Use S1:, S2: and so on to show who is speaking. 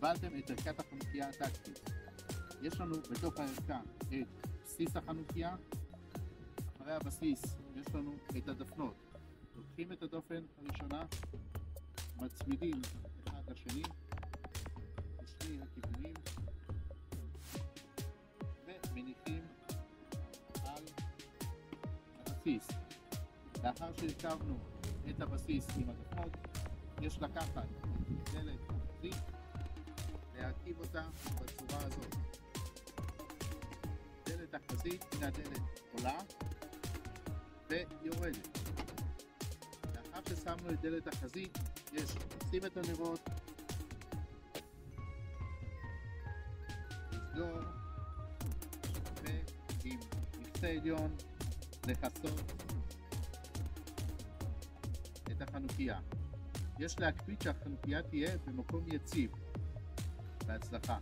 S1: קיבלתם את ערכת החנוכיה הטקטית. יש לנו בתוך הערכה את בסיס החנוכיה. אחרי הבסיס יש לנו את הדפנות. לוקחים את הדופן הראשונה, מצמידים אחד לשני בשני הכיוונים ומניחים על הבסיס. לאחר שהרכבנו את הבסיס עם הדפנות, יש לקחת את דלת החזית, להרכיב אותה בצורה הזאת. דלת החזית, הנה הדלת עולה ויורדת. לאחר ששמנו את דלת החזית, יש לשים את הנרות, לסגור ועם מכסה עליון לכסות את החנוכיה. יש להקפיד שהחנוכיה תהיה במקום יציב. בהצלחה.